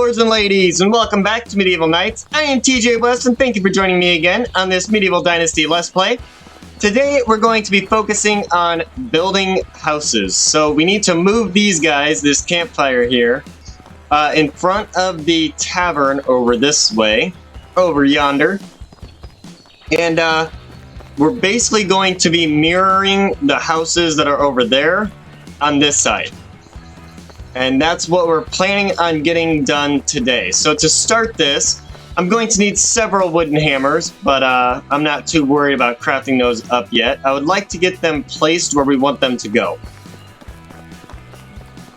lords and ladies, and welcome back to Medieval Knights. I am TJ West, and thank you for joining me again on this Medieval Dynasty Let's Play. Today, we're going to be focusing on building houses. So we need to move these guys, this campfire here, in front of the tavern over this way, over yonder. And we're basically going to be mirroring the houses that are over there on this side. And that's what we're planning on getting done today. So to start this, I'm going to need several wooden hammers, but I'm not too worried about crafting those up yet. I would like to get them placed where we want them to go.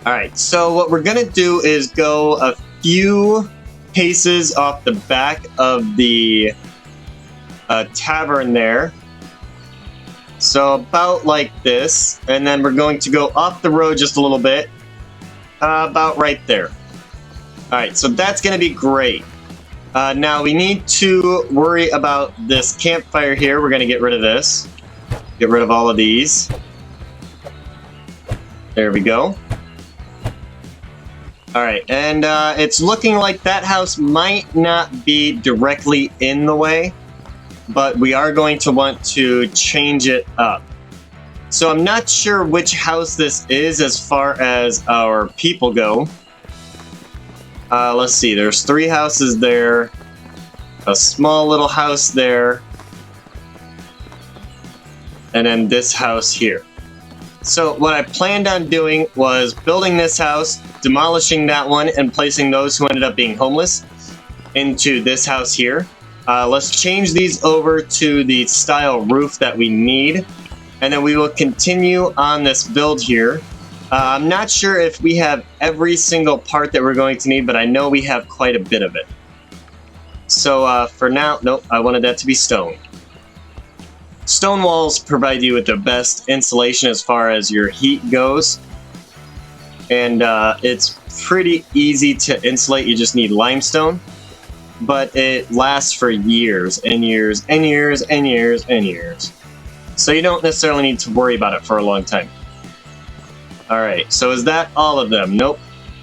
Alright, so what we're going to do is go a few paces off the back of the tavern there. So about like this, and then we're going to go off the road just a little bit. About right there. Alright, so that's going to be great. Now we need to worry about this campfire here. We're going to get rid of this. Get rid of all of these. There we go. Alright, and it's looking like that house might not be directly in the way, but we are going to want to change it up. So I'm not sure which house this is as far as our people go. Let's see, there's 3 houses there, a small little house there, and then this house here. So what I planned on doing was building this house, demolishing that one, and placing those who ended up being homeless into this house here. Let's change these over to the style roof that we need. And then we will continue on this build here. I'm not sure if we have every single part that we're going to need, but I know we have quite a bit of it. So for now, nope, I wanted that to be stone. Stone walls provide you with the best insulation as far as your heat goes. And it's pretty easy to insulate, you just need limestone. But it lasts for years and years and years and years and years. So you don't necessarily need to worry about it for a long time. Alright, so is that all of them? Nope.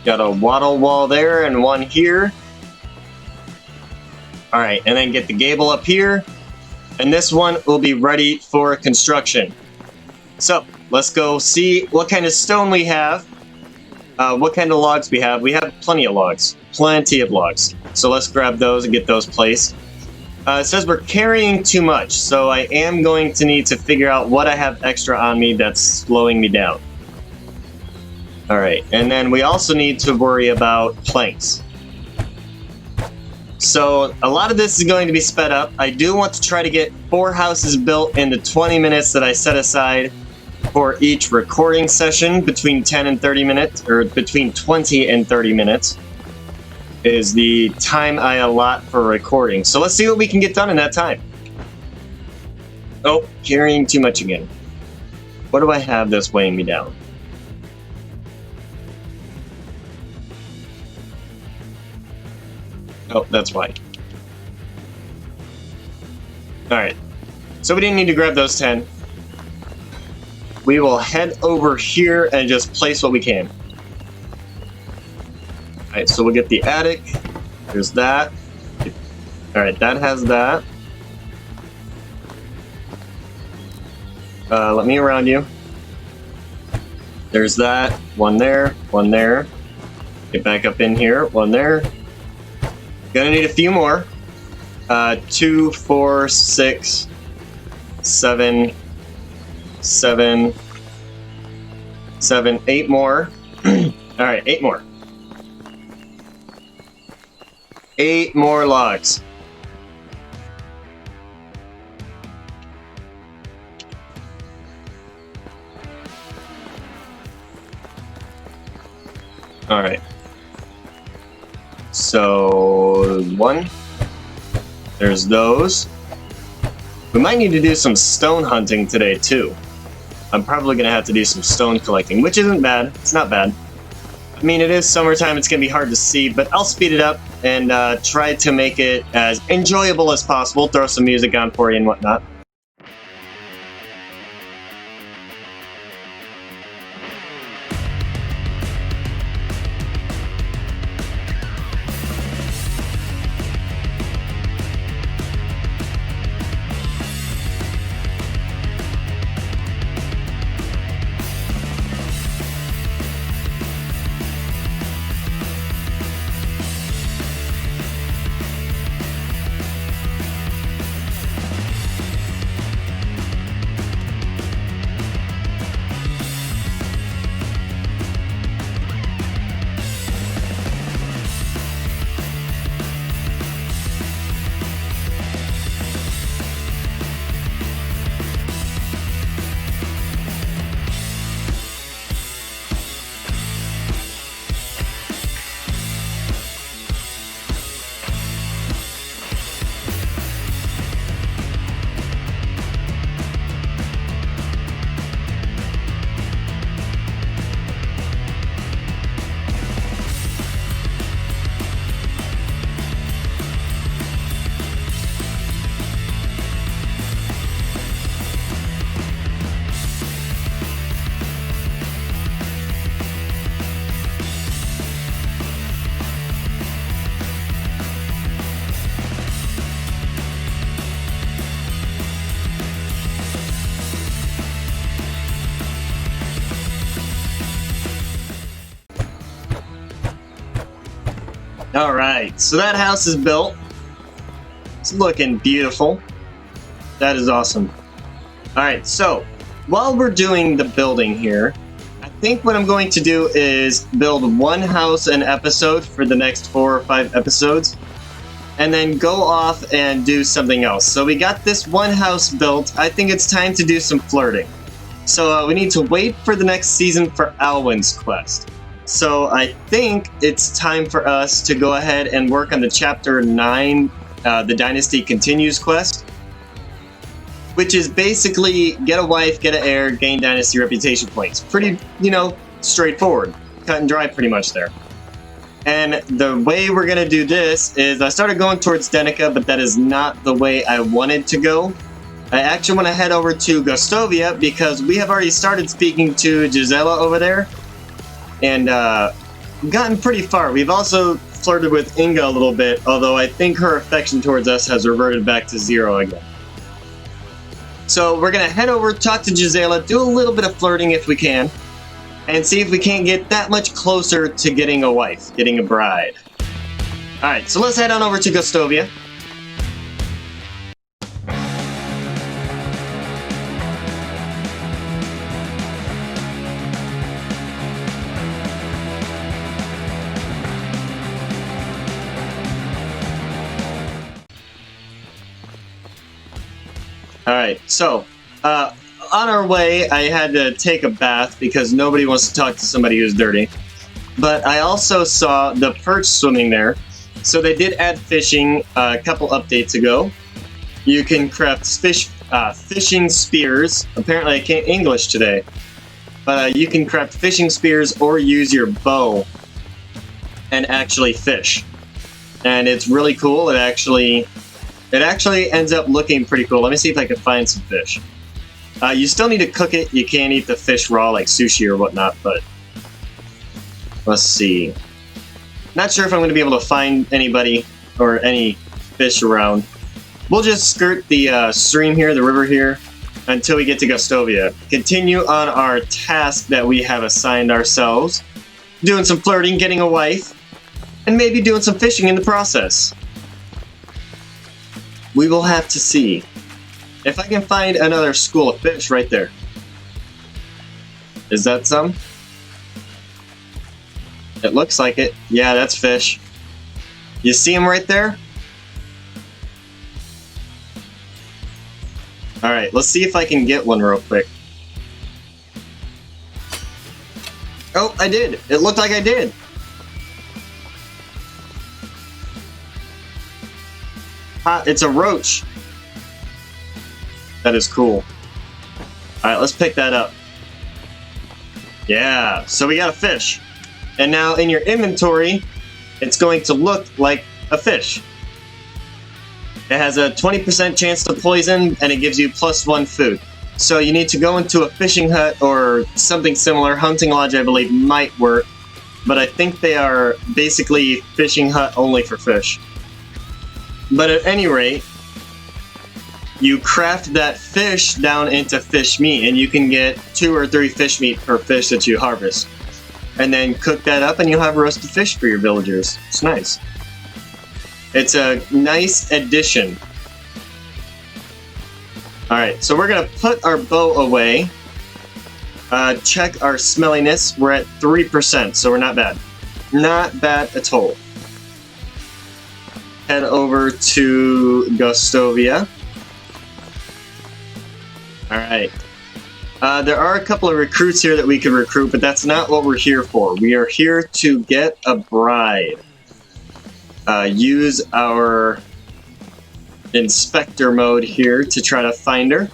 Got a wattle wall there and one here. Alright, and then get the gable up here. And this one will be ready for construction. So, let's go see what kind of stone we have. What kind of logs we have. We have plenty of logs. Plenty of logs. So let's grab those and get those placed. It says we're carrying too much, so I am going to need to figure out what I have extra on me that's slowing me down. Alright, and then we also need to worry about planks. So a lot of this is going to be sped up. I do want to try to get 4 houses built in the 20 minutes that I set aside for each recording session, between 10 and 30 minutes, or between 20 and 30 minutes. Is the time I allot for recording. So let's see what we can get done in that time. Oh, carrying too much again. What do I have that's weighing me down? Oh, that's why. Alright. So we didn't need to grab those 10. We will head over here and just place what we can. Alright, so we'll get the attic. There's that. Alright, that has that. Let me around you. There's that. One there. One there. Get back up in here. One there. Gonna need a few more. 2, 4, 6, 7, 7, 7, 8 more. Alright, 8 more. 8 more logs. Alright. So, 1. There's those. We might need to do some stone hunting today, too. I'm probably going to have to do some stone collecting, which isn't bad. It's not bad. I mean, it is summertime, it's going to be hard to see, but I'll speed it up and try to make it as enjoyable as possible. Throw some music on for you and whatnot. Alright, so that house is built. It's looking beautiful. That is awesome. Alright, so while we're doing the building here, I think what I'm going to do is build one house an episode for the next 4 or 5 episodes, and then go off and do something else. So we got this one house built. I think it's time to do some flirting. So we need to wait for the next season for Alwyn's quest. So I think it's time for us to go ahead and work on the Chapter 9, the Dynasty Continues quest, which is basically get a wife, get an heir, gain Dynasty reputation points. Pretty, straightforward. Cut and dry pretty much there. And the way we're going to do this is I started going towards Denica, but that is not the way I wanted to go. I actually want to head over to Gostovia because we have already started speaking to Gisela over there. And gotten pretty far. We've also flirted with Inga a little bit, although I think her affection towards us has reverted back to 0 again. So we're going to head over, talk to Gisela, do a little bit of flirting if we can, and see if we can't get that much closer to getting a wife, getting a bride. Alright, so let's head on over to Gostovia. Alright, so, on our way, I had to take a bath because nobody wants to talk to somebody who's dirty. But I also saw the perch swimming there, so they did add fishing a couple updates ago. You can craft fishing spears. Apparently I can't English today. But you can craft fishing spears or use your bow and actually fish. And it's really cool. It actually ends up looking pretty cool. Let me see if I can find some fish. You still need to cook it. You can't eat the fish raw like sushi or whatnot, but let's see. Not sure if I'm going to be able to find anybody or any fish around. We'll just skirt the stream here, the river here, until we get to Gostovia. Continue on our task that we have assigned ourselves. Doing some flirting, getting a wife, and maybe doing some fishing in the process. We will have to see. If I can find another school of fish right there. Is that some? It looks like it. Yeah, that's fish. You see them right there? Alright, let's see if I can get one real quick. Oh, I did! It looked like I did! It's a roach. That is cool. Alright, let's pick that up. Yeah, so we got a fish. And now in your inventory, it's going to look like a fish. It has a 20% chance to poison, and it gives you +1 food. So you need to go into a fishing hut or something similar. Hunting lodge, I believe, might work. But I think they are basically fishing hut only for fish. But at any rate, you craft that fish down into fish meat, and you can get 2 or 3 fish meat per fish that you harvest. And then cook that up, and you'll have roasted fish for your villagers. It's nice. It's a nice addition. Alright, so we're going to put our bow away. Check our smelliness. We're at 3%, so we're not bad. Not bad at all. Head over to Gostovia. Alright. There are a couple of recruits here that we could recruit, but that's not what we're here for. We are here to get a bride. Use our inspector mode here to try to find her.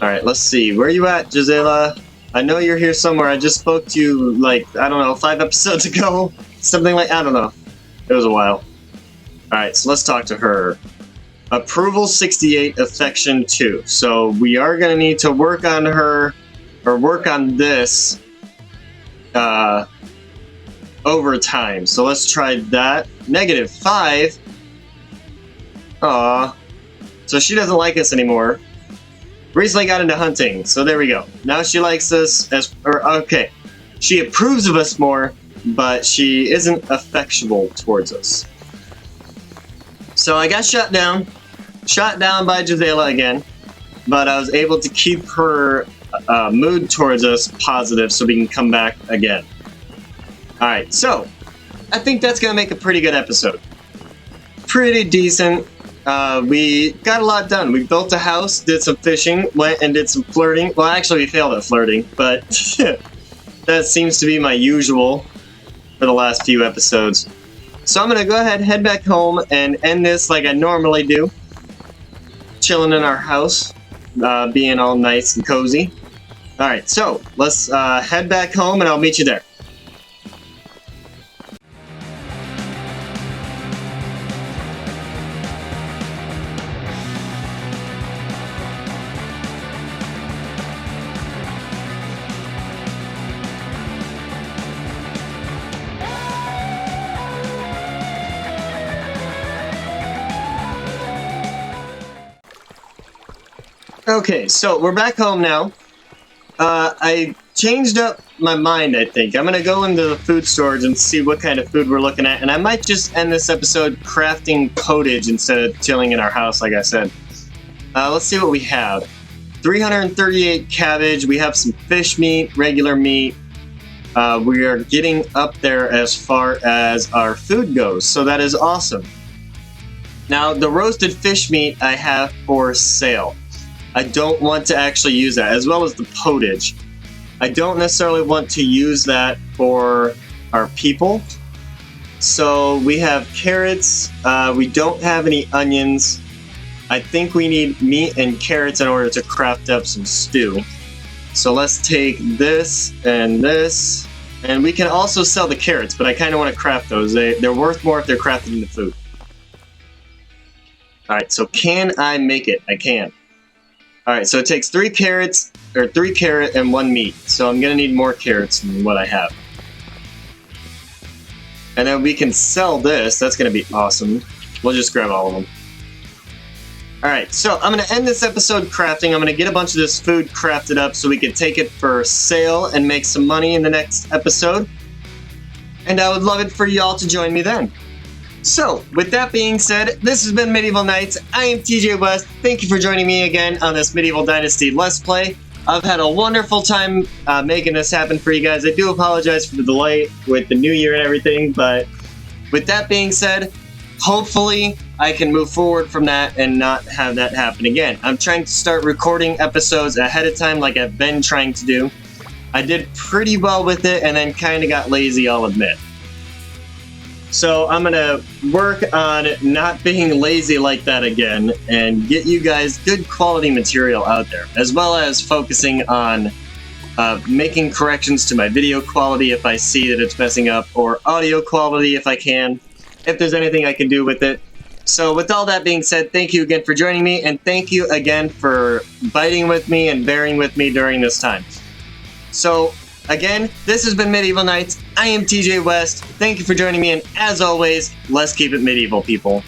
Alright, let's see. Where are you at, Gisela? I know you're here somewhere. I just spoke to you, like, I don't know, 5 episodes ago? Something like, I don't know. It was a while. Alright, so let's talk to her. Approval 68, affection 2. So we are going to need to work on her, or work on this, over time. So let's try that. -5. Aww. So she doesn't like us anymore. Recently got into hunting, so there we go. Now she likes us as, or okay. She approves of us more, but she isn't affectionable towards us. So I got shot down by Gisela again, but I was able to keep her mood towards us positive so we can come back again. Alright, so I think that's going to make a pretty good episode. Pretty decent. We got a lot done. We built a house, did some fishing, went and did some flirting. Well, actually we failed at flirting, but that seems to be my usual for the last few episodes. So I'm going to go ahead, head back home, and end this like I normally do. Chilling in our house, being all nice and cozy. Alright, so let's head back home and I'll meet you there. Okay, so we're back home now. I changed up my mind, I think. I'm gonna go into the food storage and see what kind of food we're looking at, and I might just end this episode crafting potage instead of chilling in our house, like I said. Let's see what we have. 338 cabbage, we have some fish meat, regular meat. We are getting up there as far as our food goes, so that is awesome. Now, the roasted fish meat I have for sale. I don't want to actually use that, as well as the potage. I don't necessarily want to use that for our people. So we have carrots, we don't have any onions. I think we need meat and carrots in order to craft up some stew. So let's take this, and we can also sell the carrots, but I kind of want to craft those. They're worth more if they're crafted into food. Alright, so can I make it? I can. Alright, so it takes 3 carrots, or 3 carrot and 1 meat. So I'm gonna need more carrots than what I have. And then we can sell this. That's gonna be awesome. We'll just grab all of them. Alright, so I'm gonna end this episode crafting. I'm gonna get a bunch of this food crafted up so we can take it for sale and make some money in the next episode. And I would love it for y'all to join me then. So, with that being said, this has been Medieval Knights. I am TJ West. Thank you for joining me again on this Medieval Dynasty Let's Play. I've had a wonderful time making this happen for you guys. I do apologize for the delay with the new year and everything, but with that being said, hopefully I can move forward from that and not have that happen again. I'm trying to start recording episodes ahead of time like I've been trying to do. I did pretty well with it and then kind of got lazy, I'll admit. So I'm gonna work on not being lazy like that again and get you guys good quality material out there, as well as focusing on making corrections to my video quality if I see that it's messing up, or audio quality if I can, if there's anything I can do with it. So with all that being said, thank you again for joining me, and thank you again for biting with me and bearing with me during this time. So again, this has been Medieval Knights. I am TJ West. Thank you for joining me, and as always, let's keep it medieval, people.